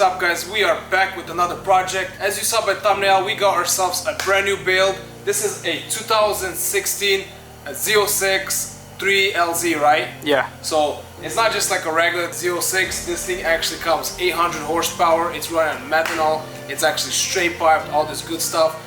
up, guys? We are back with another project. As you saw by thumbnail, we got ourselves a brand new build. This is a 2016 Z06 3LZ, right? Yeah. So it's not just like a regular Z06. This thing actually comes 800 horsepower. It's running on methanol. It's actually straight piped, all this good stuff.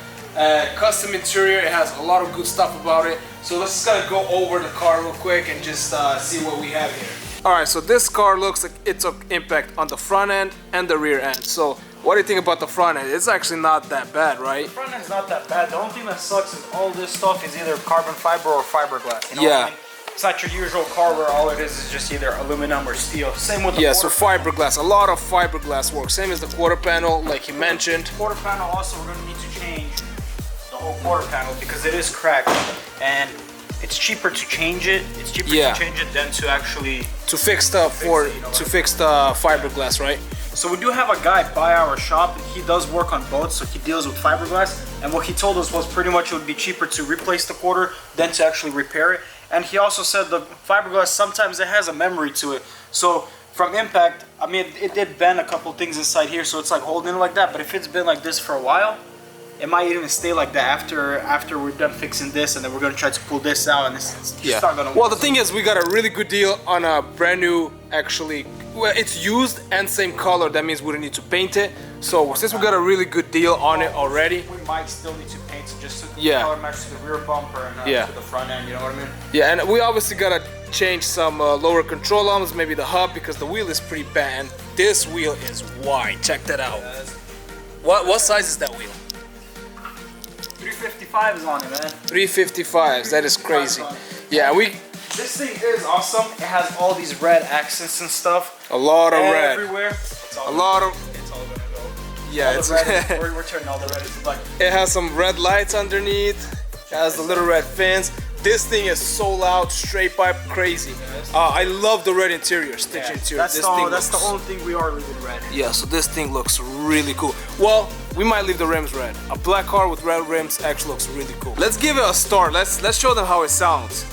Custom interior. It has a lot of good stuff about it. So let's just kind of go over the car real quick and just see what we have here. Alright, so this car looks like it took impact on the front end and the rear end. So what do you think about the front end? It's actually not that bad, right? The front end's not that bad. The only thing that sucks is all this stuff is either carbon fiber or fiberglass. You know what I mean? It's not your usual car where all it is just either aluminum or steel. Same with the quarter panel. Fiberglass. A lot of fiberglass work. Same as the quarter panel, like you mentioned. The quarter panel also, we're going to need to change the whole quarter panel because it is cracked. And it's cheaper to change it. It's cheaper to change it than to actually fix the fiberglass, right? So we do have a guy by our shop. He does work on boats, so he deals with fiberglass. And what he told us was pretty much it would be cheaper to replace the quarter than to actually repair it. And he also said the fiberglass sometimes it has a memory to it. So from impact, I mean it did bend a couple things inside here, so it's like holding it like that. But if it's been like this for a while, it might even stay like that after we're done fixing this, and then we're gonna try to pull this out, and it's just not gonna work. Well, the thing is, we got a really good deal on a brand new, actually, well, it's used and same color. That means we don't need to paint it. So since we got a really good deal on it already, we might still need to paint it just so the color matches to the rear bumper and to the front end. You know what I mean? Yeah, and we obviously gotta change some lower control arms, maybe the hub, because the wheel is pretty bad. And this wheel is wide. Check that out. What size is that wheel? 355 is on it, man. 355s, that is crazy. Yeah, this thing is awesome. It has all these red accents and stuff. A lot of red. Everywhere. It's all gonna go. Yeah, we're turning all the red into black. It has some red lights underneath. It has the little red fins. This thing is so loud, straight pipe, crazy. I love the red interior, stitch interior. That's the only thing we are leaving red. Yeah, so this thing looks really cool. Well, we might leave the rims red. A black car with red rims actually looks really cool. Let's give it a start. Let's show them how it sounds.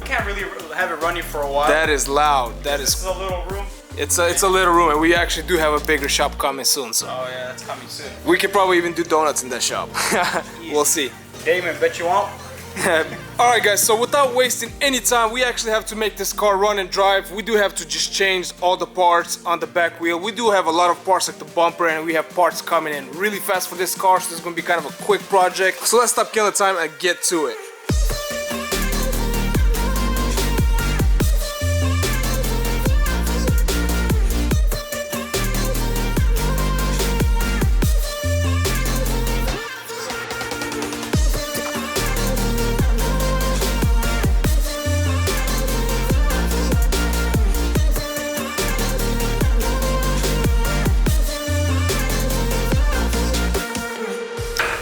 Can't really have it running for a while. That is loud. This is a little room. It's a little room, and we actually do have a bigger shop coming soon. So. Oh yeah, that's coming soon. We could probably even do donuts in that shop. We'll see. Damon, bet you won't. Alright guys, so without wasting any time, we actually have to make this car run and drive. We do have to just change all the parts on the back wheel. We do have a lot of parts like the bumper, and we have parts coming in really fast for this car, so this is going to be kind of a quick project. So let's stop killing time and get to it.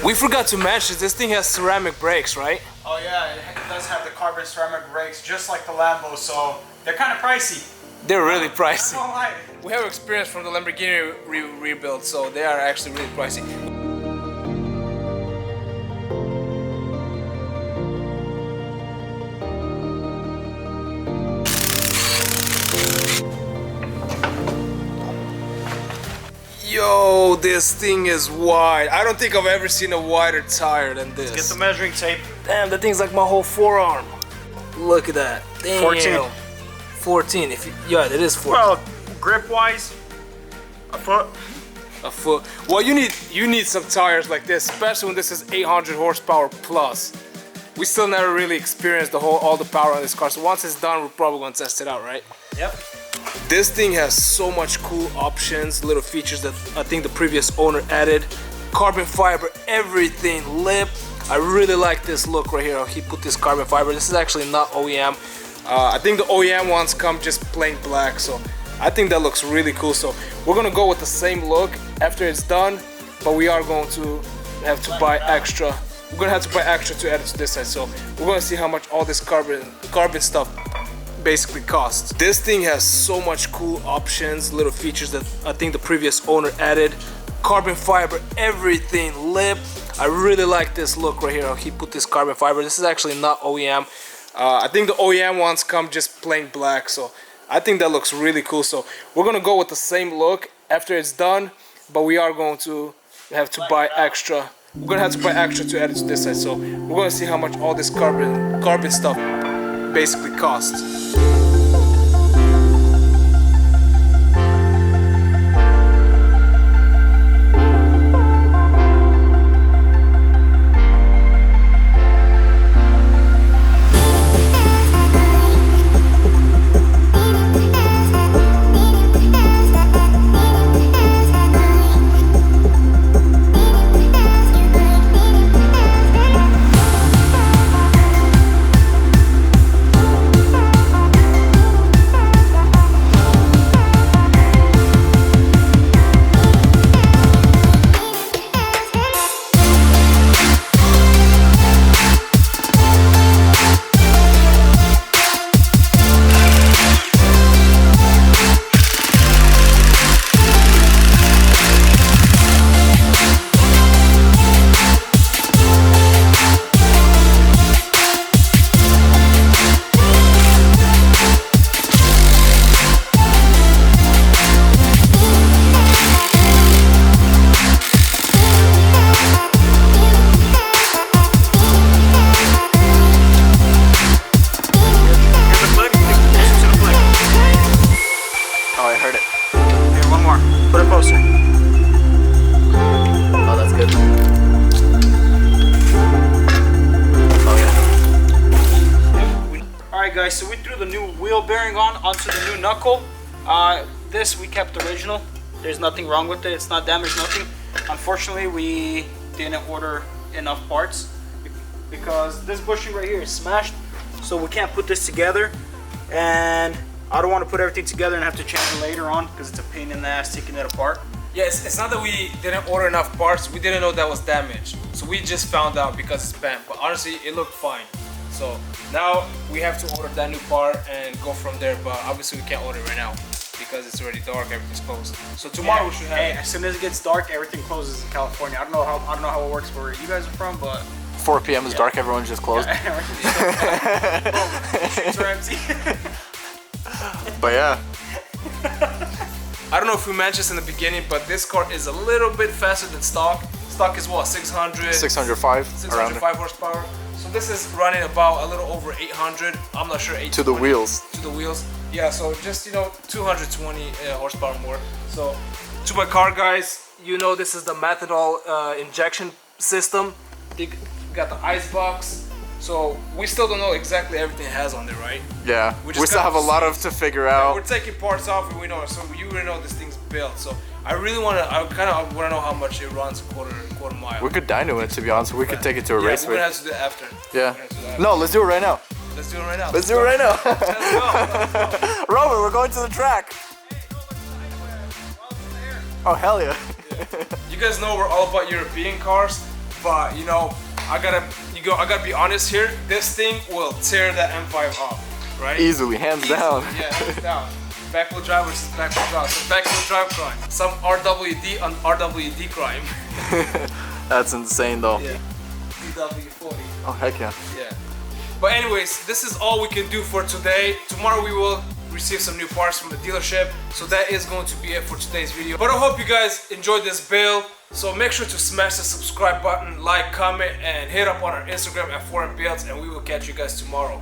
We forgot to mention, this thing has ceramic brakes, right? Oh yeah, it does have the carbon ceramic brakes, just like the Lambo, so they're kind of pricey. They're really pricey. I don't lie. We have experience from the Lamborghini rebuild, so they are actually really pricey. Yo, this thing is wide. I don't think I've ever seen a wider tire than this. Let's get the measuring tape. Damn, that thing's like my whole forearm. Look at that. Damn. 14. 14. Yeah, it is 14. Well, grip-wise, a foot. A foot. Well, you need some tires like this, especially when this is 800 horsepower plus. We still never really experienced all the power on this car. So once it's done, we're probably gonna test it out, right? Yep. This thing has so much cool options, little features that I think the previous owner added. Carbon fiber, everything, lip. I really like this look right here. He put this carbon fiber. This is actually not OEM. I think the OEM ones come just plain black, so I think that looks really cool. So we're gonna go with the same look after it's done, but we are going to have to buy extra. We're gonna have to buy extra to add it to this side. So we're gonna see how much all this carbon stuff basically costs. This thing has so much cool options, little features that I think the previous owner added. Carbon fiber, everything, lip. I really like this look right here. He put this carbon fiber. This is actually not OEM. I think the OEM ones come just plain black, so I think that looks really cool. So we're gonna go with the same look after it's done, but we are going to have to buy extra. We're gonna have to buy extra to add it to this side. So we're gonna see how much all this carbon stuff basically costs. Guys, so we threw the new wheel bearing onto the new knuckle. This we kept original. There's nothing wrong with it. It's not damaged, nothing. Unfortunately, we didn't order enough parts because this bushing right here is smashed, so we can't put this together. And I don't want to put everything together and have to change it later on because it's a pain in the ass taking it apart. Yes, it's not that we didn't order enough parts. We didn't know that was damaged, so we just found out because it's bent. But honestly, it looked fine. So now we have to order that new part and go from there, but obviously we can't order it right now because it's already dark, everything's closed. So tomorrow we should have it. As soon as it gets dark, everything closes in California. I don't know how it works where you guys are from, but 4 p.m. is dark, everyone's just closed. Streets are empty. But yeah. I don't know if we mentioned this in the beginning, but this car is a little bit faster than stock. Stock is what, 605 horsepower. So this is running about a little over 800. I'm not sure. 820 to the wheels. To the wheels. Yeah. So just 220 horsepower more. So to my car, guys, this is the methanol injection system. We got the ice box. So we still don't know exactly everything it has on there, right? Yeah. We still have a lot to figure out. We're taking parts off, and we know. So you already know this thing's built. So I kind of want to know how much it runs quarter mile. We could dyno it, to be honest. We could take it to a race. We're gonna have to do it after. Yeah. No, let's do it right now. Let's do it right now. Let's do it right now. Let's go. Robert, we're going to the track. Hey, go look while it's in the air. Oh, hell yeah. You guys know we're all about European cars, but I gotta be honest here. This thing will tear that M5 off, right? Easily, hands down. Yeah, hands down. Back-wheel drive versus back-wheel drive. So back-wheel drive crime. Some RWD on RWD crime. That's insane though. Yeah. DW40. Oh, heck yeah. Yeah. But anyways, this is all we can do for today. Tomorrow we will receive some new parts from the dealership. So that is going to be it for today's video. But I hope you guys enjoyed this build. So make sure to smash the subscribe button, like, comment, and hit up on our Instagram at Foreign Builds, and we will catch you guys tomorrow.